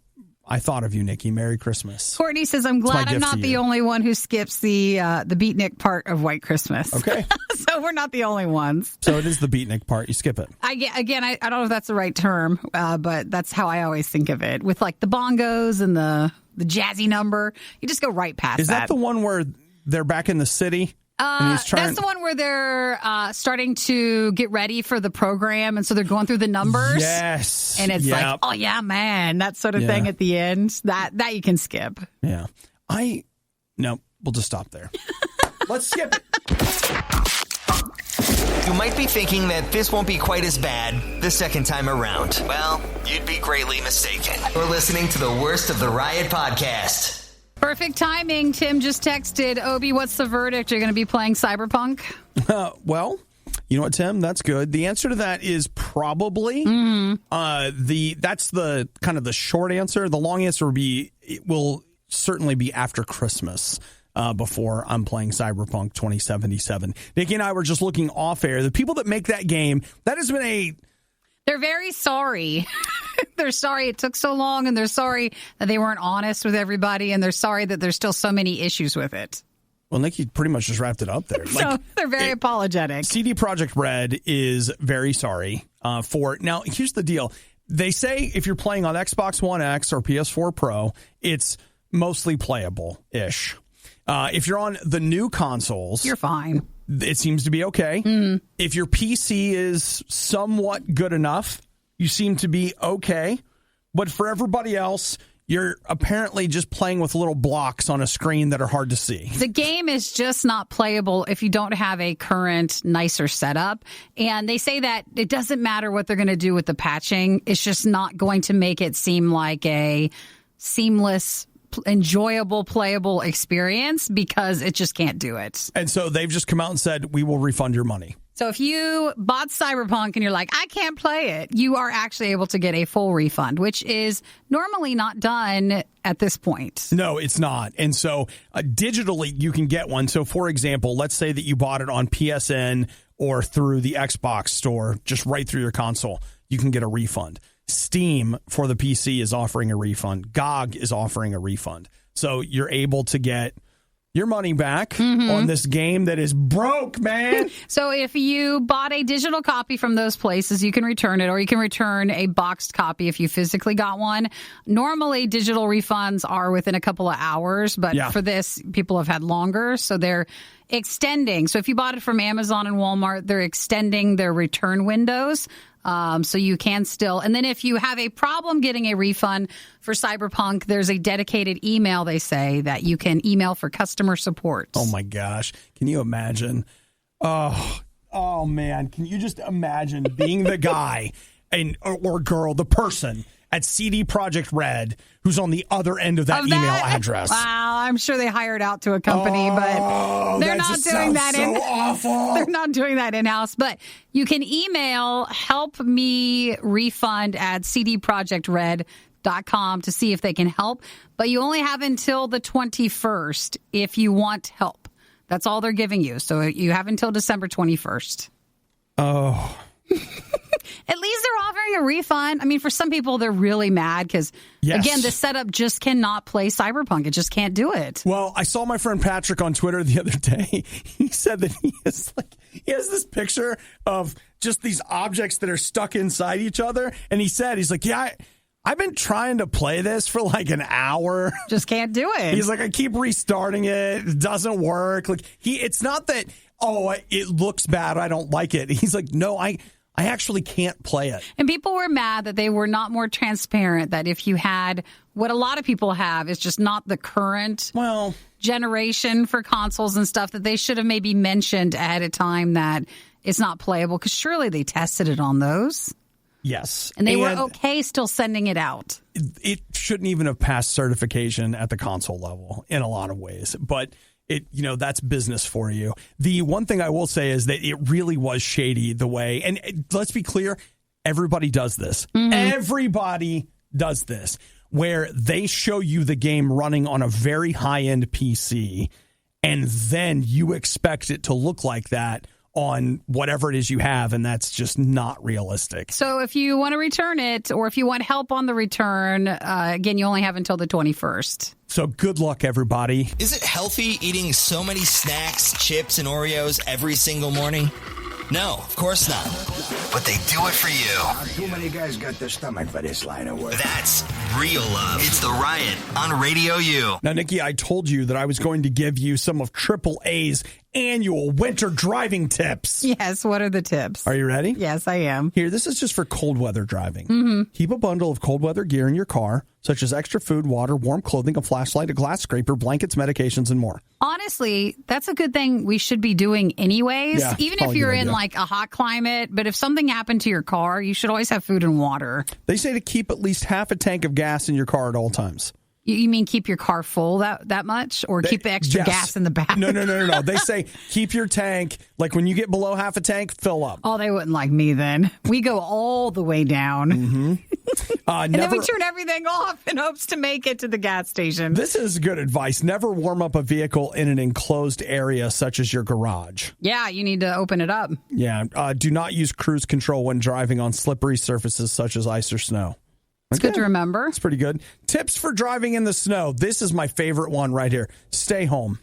I thought of you, Nikki. Merry Christmas. Courtney says, I'm glad I'm not the only one who skips the beatnik part of White Christmas. Okay. So we're not the only ones. So it is the beatnik part. You skip it. I don't know if that's the right term, but that's how I always think of it. With like the bongos and the jazzy number, you just go right past that. Is that the one where they're back in the city? That's the one where they're starting to get ready for the program, and so they're going through the numbers. Yes. And it's like, oh, yeah, man, that sort of thing at the end. That you can skip. Yeah. No, we'll just stop there. Let's skip it. You might be thinking that this won't be quite as bad the second time around. Well, you'd be greatly mistaken. You're listening to the worst of the Riot podcast. Perfect timing. Tim just texted, Obi, what's the verdict? You're going to be playing Cyberpunk? Well, you know what, Tim? That's good. The answer to that is probably. That's the kind of the short answer. The long answer will certainly be after Christmas. Before I'm playing Cyberpunk 2077. Nikki and I were just looking off air. The people that make that game, that has been They're very sorry. They're sorry it took so long, and they're sorry that they weren't honest with everybody, and they're sorry that there's still so many issues with it. Well, Nikki pretty much just wrapped it up there. So they're very apologetic. CD Projekt Red is very sorry for... Now, here's the deal. They say if you're playing on Xbox One X or PS4 Pro, it's mostly playable-ish. If you're on the new consoles... You're fine. It seems to be okay. If your PC is somewhat good enough, you seem to be okay. But for everybody else, you're apparently just playing with little blocks on a screen that are hard to see. The game is just not playable if you don't have a current, nicer setup. And they say that it doesn't matter what they're going to do with the patching. It's just not going to make it seem like a seamless, enjoyable, playable experience because it just can't do it. And so they've just come out and said, we will refund your money. So if you bought Cyberpunk and you're like, I can't play it, you are actually able to get a full refund, which is normally not done at this point. No, it's not. And so digitally, you can get one. So, for example, let's say that you bought it on PSN or through the Xbox store, just right through your console, you can get a refund. Steam for the PC is offering a refund. GOG is offering a refund. So you're able to get your money back on this game that is broke, man. So if you bought a digital copy from those places, you can return it, or you can return a boxed copy if you physically got one. Normally, digital refunds are within a couple of hours, but for this, people have had longer, so they're extending. So if you bought it from Amazon and Walmart, they're extending their return windows. So you can still, and then if you have a problem getting a refund for Cyberpunk, there's a dedicated email, they say, that you can email for customer support. Oh my gosh. Can you imagine? Oh man. Can you just imagine being the guy or girl, the person at CD Projekt Red who's on the other end of that email address? Wow, I'm sure they hired out to a company, but they're not doing that. Awful. They're not doing that in-house. But you can email helpmerefund@cdprojectred.com to see if they can help. But you only have until the 21st if you want help. That's all they're giving you. So you have until December 21st. Oh. At least they're offering a refund. I mean, for some people, they're really mad because, again, the setup just cannot play Cyberpunk. It just can't do it. Well, I saw my friend Patrick on Twitter the other day. He said that he has this picture of just these objects that are stuck inside each other. And he's like, yeah, I've been trying to play this for like an hour. Just can't do it. He's like, I keep restarting it. It doesn't work. Like it's not that, it looks bad. I don't like it. He's like, no, I actually can't play it. And people were mad that they were not more transparent, that if you had what a lot of people have is just not the current generation for consoles and stuff, that they should have maybe mentioned ahead of time that it's not playable, because surely they tested it on those. Yes. And they were okay still sending it out. It shouldn't even have passed certification at the console level in a lot of ways. But that's business for you. The one thing I will say is that it really was shady the way, and let's be clear, everybody does this. Everybody does this, where they show you the game running on a very high-end PC, and then you expect it to look like that on whatever it is you have, and that's just not realistic. So if you want to return it, or if you want help on the return, again, you only have until the 21st. So good luck, everybody. Is it healthy eating so many snacks, chips, and Oreos every single morning? No, of course not. But they do it for you. Too many guys got the stomach for this line of work. That's real love. It's The Riot on Radio U. Now, Nikki, I told you that I was going to give you some of AAA's annual winter driving tips. Yes, what are the tips? Are you ready? Yes, I am. Here, this is just for cold weather driving. Keep a bundle of cold weather gear in your car, such as extra food, water, warm clothing, a flashlight, a glass scraper, blankets, medications, and more. Honestly, that's a good thing we should be doing anyways, Yeah, even if probably a you're good in idea. like a hot climate. But if something happened to your car, you should always have food and water. They say to keep at least half a tank of gas in your car at all times. You mean keep your car full that much, or keep the extra Yes. gas in the back? No. They say keep your tank, like when you get below half a tank, fill up. Oh, they wouldn't like me then. We go all the way down. And then we turn everything off in hopes to make it to the gas station. This is good advice. Never warm up a vehicle in an enclosed area such as your garage. Yeah, you need to open it up. Yeah. Do not use cruise control when driving on slippery surfaces such as ice or snow. It's good to remember. It's pretty good. Tips for driving in the snow. This is my favorite one right here. Stay home.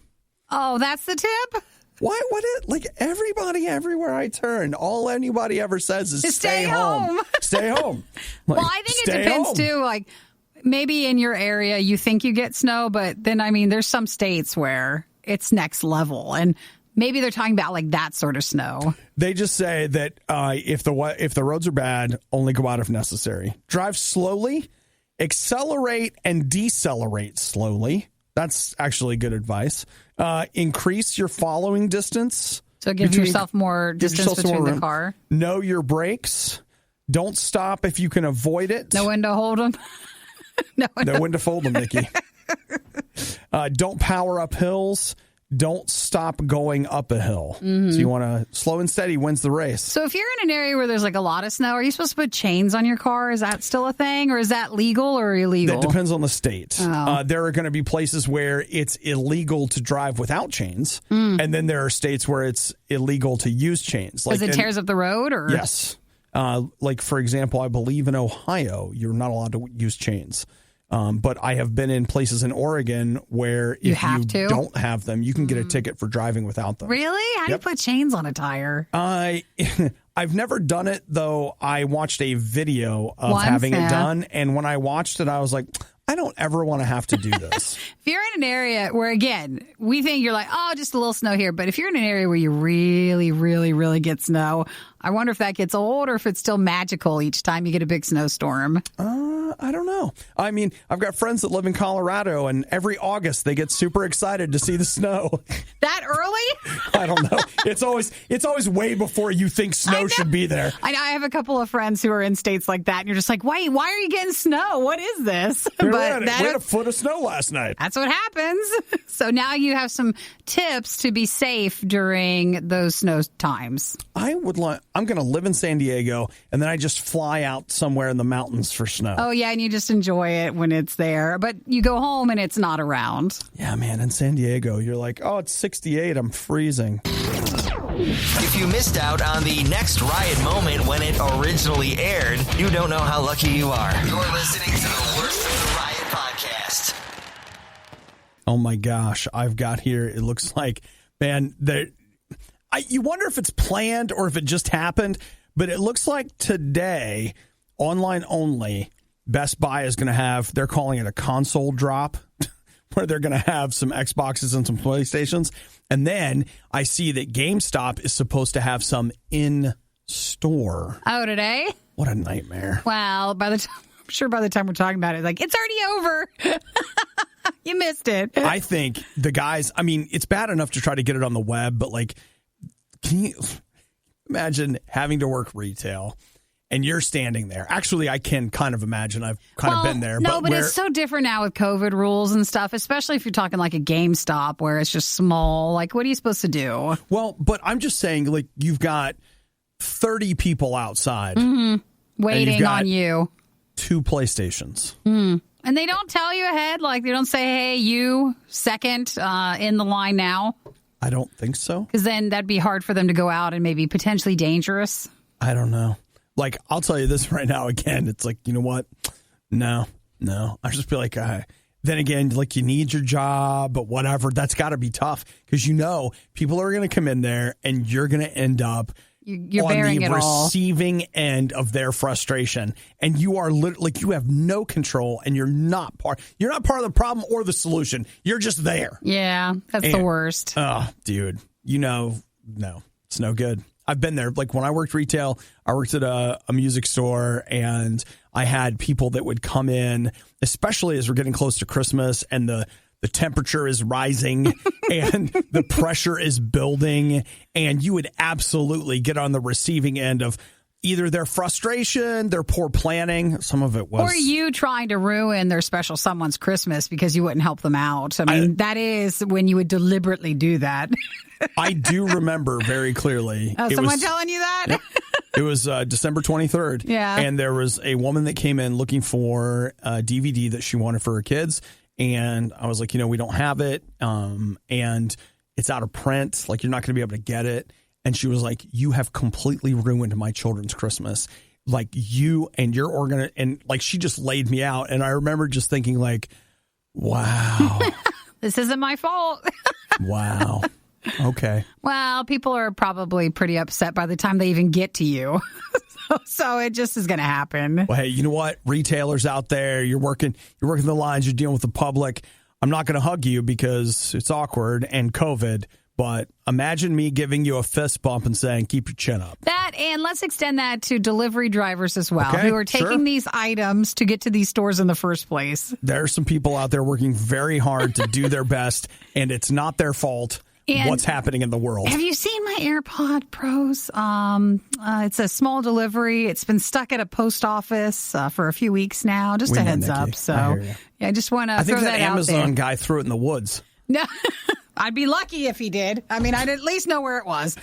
Oh, that's the tip? Why would it? Like everybody, everywhere I turn, all anybody ever says is stay home. Stay home. Like, Well, I think it stay depends home. too. Like maybe in your area you think you get snow, but then I mean there's some states where it's next level, and maybe they're talking about like that sort of snow. They just say that if the roads are bad, only go out if necessary. Drive slowly, accelerate and decelerate slowly. That's actually good advice. Increase your following distance. So give yourself more distance yourself some between more the room. car. Know your brakes. Don't stop if you can avoid it. Know when to hold them. Know when to fold them, Nikki. Don't power up hills. Don't stop going up a hill. So you want to slow and steady wins the race. So if you're in an area where there's like a lot of snow, are you supposed to put chains on your car? Is that still a thing, or is that legal or illegal? That depends on the state. Oh. There are going to be places where it's illegal to drive without chains, and then there are states where it's illegal to use chains. Because it tears up the road, or Yes. Like, for example, I believe in Ohio, you're not allowed to use chains. But I have been in places in Oregon where if you don't have them, you can get a ticket for driving without them. Really? How do you put chains on a tire? I've never done it, though. I watched a video of having it done. And when I watched it, I was like, I don't ever want to have to do this. If you're in an area where, again, we think you're like, oh, just a little snow here. But if you're in an area where you really, really, really get snow, I wonder if that gets old or if it's still magical each time you get a big snowstorm. I don't know. I mean, I've got friends that live in Colorado, and every August they get super excited to see the snow. That early? I don't know. It's always way before you think snow should be there. I have a couple of friends who are in states like that, and you're just like, wait, why are you getting snow? What is this? We had a foot of snow last night. That's what happens. So now you have some tips to be safe during those snow times. I'm going to live in San Diego, and then I just fly out somewhere in the mountains for snow. Oh, yeah, and you just enjoy it when it's there. But you go home and it's not around. Yeah, man, in San Diego, you're like, oh, it's 68. I'm freezing. If you missed out on the next Riot moment when it originally aired, you don't know how lucky you are. You're listening to the Worst of the Riot podcast. Oh, my gosh. I've got here, it looks like, man, you wonder if it's planned or if it just happened, but it looks like today, online only, Best Buy is going to have, they're calling it a console drop, where they're going to have some Xboxes and some PlayStations. And then I see that GameStop is supposed to have some in store. Oh, today? What a nightmare. Well, I'm sure by the time we're talking about it, like, it's already over. You missed it. I think the guys, I mean, it's bad enough to try to get it on the web, but like, can you imagine having to work retail and you're standing there? Actually, I can kind of imagine. I've kind of been there. No, but it's so different now with COVID rules and stuff, especially if you're talking like a GameStop where it's just small. Like, what are you supposed to do? Well, but I'm just saying, like, you've got 30 people outside Waiting on you. 2 PlayStations. And they don't tell you ahead. Like, they don't say, hey, you second in the line now. I don't think so. Because then that'd be hard for them to go out and maybe potentially dangerous. I don't know. Like, I'll tell you this right now again. It's like, you know what? No. I just feel like, then again, like, you need your job, but whatever. That's got to be tough because, people are going to come in there and you're going to end up you're on bearing the it all. receiving end of their frustration, and you are like, you have no control, and you're not part of the problem or the solution. You're just there. Yeah, that's the worst. Oh, dude, no, it's no good. I've been there. Like, when I worked retail, I worked at a music store, and I had people that would come in, especially as we're getting close to Christmas, and the temperature is rising and the pressure is building, and you would absolutely get on the receiving end of either their frustration, their poor planning. Some of it was. Or you trying to ruin their special someone's Christmas because you wouldn't help them out. I mean, that is when you would deliberately do that. I do remember very clearly. Someone telling you that? Yep. It was December 23rd. Yeah. And there was a woman that came in looking for a DVD that she wanted for her kids. And I was like, we don't have it. And it's out of print. Like, you're not going to be able to get it. And she was like, you have completely ruined my children's Christmas. Like, you and your and like, she just laid me out. And I remember just thinking, like, wow. This isn't my fault. Wow. Okay. Well, people are probably pretty upset by the time they even get to you. So it just is going to happen. Well, hey, you know what? Retailers out there, you're working the lines, you're dealing with the public. I'm not going to hug you because it's awkward and COVID, but imagine me giving you a fist bump and saying, keep your chin up. That, and let's extend that to delivery drivers as well, Okay, who are taking these items to get to these stores in the first place. There are some people out there working very hard to do their best, and it's not their fault. And what's happening in the world. Have you seen my AirPod Pros? It's a small delivery. It's been stuck at a post office for a few weeks now. Just a heads up. So, I just want to throw that out there. I think that Amazon guy threw it in the woods. No, I'd be lucky if he did. I mean, I'd at least know where it was.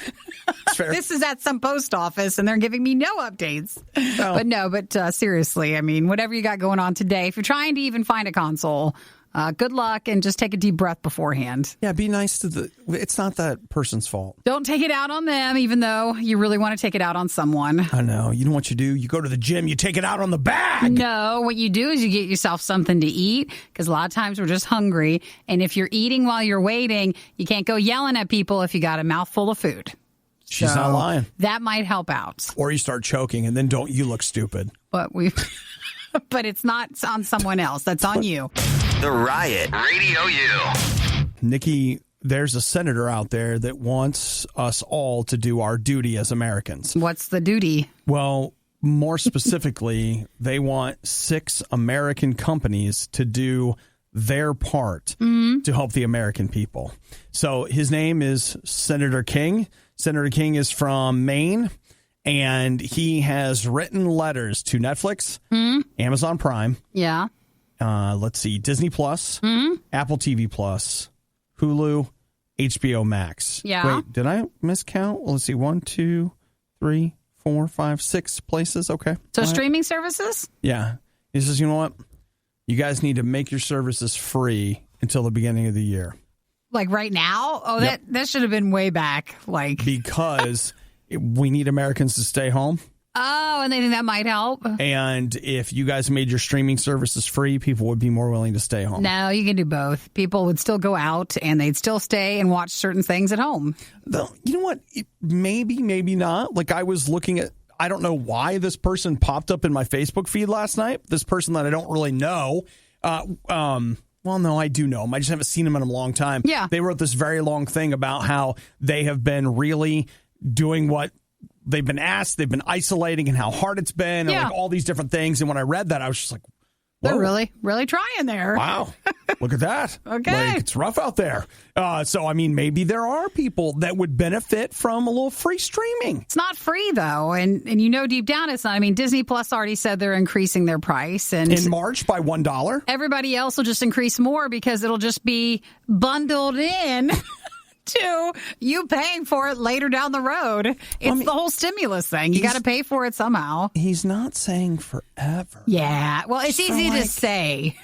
This is at some post office, and they're giving me no updates. Oh. But seriously, I mean, whatever you got going on today, if you're trying to even find a console, good luck, and just take a deep breath beforehand. Yeah, be nice to it's not that person's fault. Don't take it out on them, even though you really want to take it out on someone. I know. You know what you do? You go to the gym, you take it out on the bag. No, what you do is you get yourself something to eat, because a lot of times we're just hungry. And if you're eating while you're waiting, you can't go yelling at people if you got a mouthful of food. She's not lying. That might help out. Or you start choking, and then don't you look stupid. But it's not on someone else. That's on you. The Riot, RadioU. Nikki, there's a senator out there that wants us all to do our duty as Americans. What's the duty? Well, more specifically, they want 6 American companies to do their part to help the American people. So his name is Senator King. Senator King is from Maine. And he has written letters to Netflix, Amazon Prime. Yeah. Let's see, Disney Plus, Apple TV Plus, Hulu, HBO Max. Yeah. Wait, did I miscount? Well, let's see, 1, 2, 3, 4, 5, 6 places. Okay. So streaming services? Yeah. He says, you know what? You guys need to make your services free until the beginning of the year. Like right now? Oh, Yep. that should have been way back. Like because we need Americans to stay home. Oh, and they think that might help. And if you guys made your streaming services free, people would be more willing to stay home. No, you can do both. People would still go out and they'd still stay and watch certain things at home. You know what? Maybe not. Like, I was looking at, I don't know why this person popped up in my Facebook feed last night. This person that I don't really know. Well, no, I do know him. I just haven't seen him in a long time. Yeah. They wrote this very long thing about how they have been really doing what they've been asked. They've been isolating and how hard it's been and like all these different things. And when I read that, I was just like, whoa. They're really, really trying there. Wow. Look at that. Okay. Like, it's rough out there. So, I mean, maybe there are people that would benefit from a little free streaming. It's not free, though. And you know deep down it's not. I mean, Disney Plus already said they're increasing their price. And in March by $1. Everybody else will just increase more because it'll just be bundled in to you paying for it later down the road. It's the whole stimulus thing. You got to pay for it somehow. He's not saying forever. Yeah. Well, it's easy to say.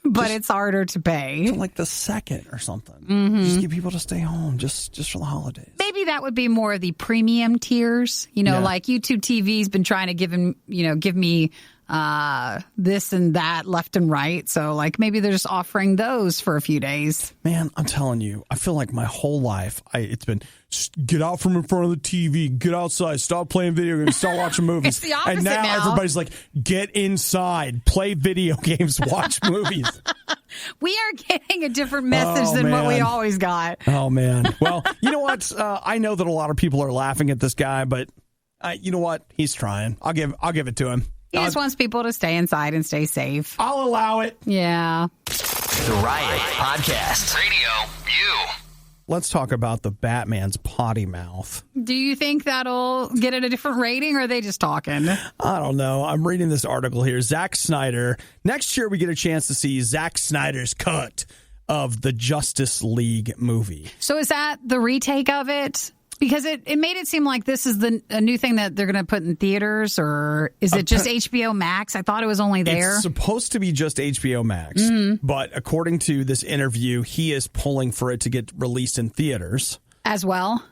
but it's harder to pay. Like the second or something. Just get people to stay home just for the holidays. Maybe that would be more of the premium tiers. Like YouTube TV's been trying to give me this and that left and right. So like maybe they're just offering those for a few days. Man, I'm telling you, I feel like my whole life it's been get out from in front of the TV, get outside, stop playing video games, stop watching movies. It's the opposite and now everybody's like, get inside, play video games, watch movies. We are getting a different message than what we always got. Oh, man. Well, you know what? I know that a lot of people are laughing at this guy, but you know what? He's trying. I'll give it to him. He just wants people to stay inside and stay safe. I'll allow it. Yeah. The Riot Podcast. RadioU. Let's talk about the Batman's potty mouth. Do you think that'll get it a different rating, or are they just talking? I don't know. I'm reading this article here. Zack Snyder. Next year, we get a chance to see Zack Snyder's cut of the Justice League movie. So is that the retake of it? Because it made it seem like this is a new thing that they're going to put in theaters, or is it just HBO Max? I thought it was only there. It's supposed to be just HBO Max, but according to this interview, he is pulling for it to get released in theaters. As well?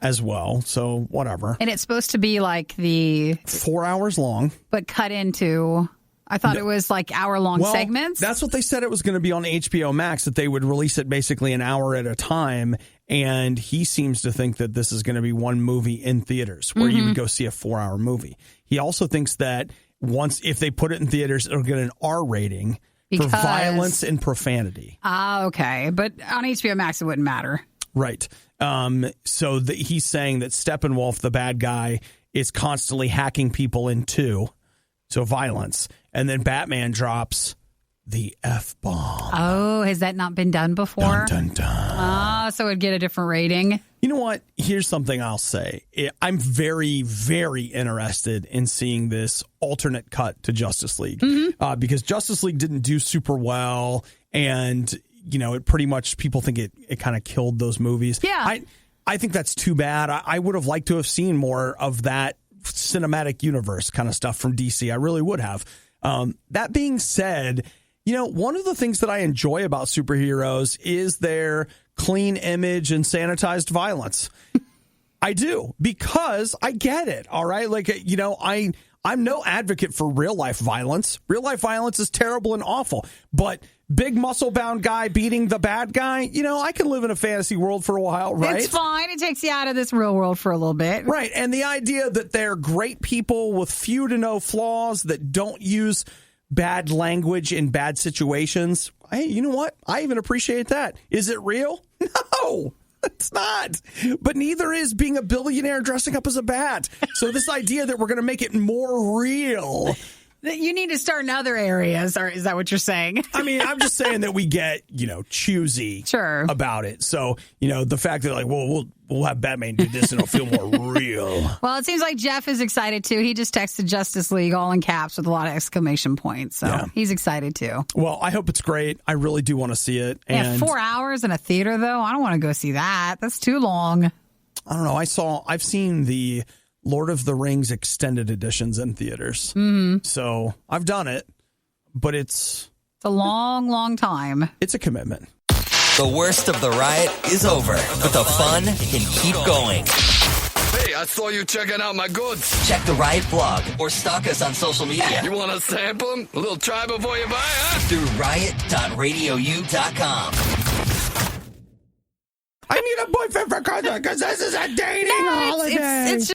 So whatever. And it's supposed to be like 4 hours long. But cut into... I thought it was like hour-long segments. That's what they said it was going to be on HBO Max, that they would release it basically an hour at a time. And he seems to think that this is going to be one movie in theaters where you would go see a 4-hour movie. He also thinks that if they put it in theaters, it'll get an R rating for violence and profanity. Okay. But on HBO Max, it wouldn't matter. Right. So he's saying that Steppenwolf, the bad guy, is constantly hacking people in two. So violence. And then Batman drops the F-bomb. Oh, has that not been done before? Dun, dun, dun. So it'd get a different rating. You know what? Here's something I'll say. I'm very, very interested in seeing this alternate cut to Justice League. Because Justice League didn't do super well. And, it pretty much, people think it kind of killed those movies. Yeah. I think that's too bad. I would have liked to have seen more of that cinematic universe kind of stuff from DC. I really would have. That being said, one of the things that I enjoy about superheroes is their clean image and sanitized violence. I do, because I get it. All right. Like, I'm no advocate for real life violence. Real life violence is terrible and awful, but big muscle bound guy beating the bad guy, I can live in a fantasy world for a while, right? It's fine. It takes you out of this real world for a little bit. Right. And the idea that they're great people with few to no flaws that don't use bad language in bad situations. Hey, you know what? I even appreciate that. Is it real? No, it's not. But neither is being a billionaire dressing up as a bat. So this idea that we're going to make it more real... You need to start in other areas, or is that what you're saying? I mean, I'm just saying that we get, choosy about it. So, the fact that, like, we'll have Batman do this and it'll feel more real. Well, it seems like Jeff is excited, too. He just texted Justice League all in caps with a lot of exclamation points. So he's excited, too. Well, I hope it's great. I really do want to see it. And 4 hours in a theater, though? I don't want to go see that. That's too long. I don't know. I've seen the Lord of the Rings extended editions in theaters. So I've done it, but it's a long, long time. It's a commitment. The worst of the riot is over, but the fun can keep going. Hey, I saw you checking out my goods. Check the Riot blog or stalk us on social media. You want to sample them? A little try before you buy, huh? Through riot.radiou.com. I need a boyfriend for Christmas because this is a dating holiday. It's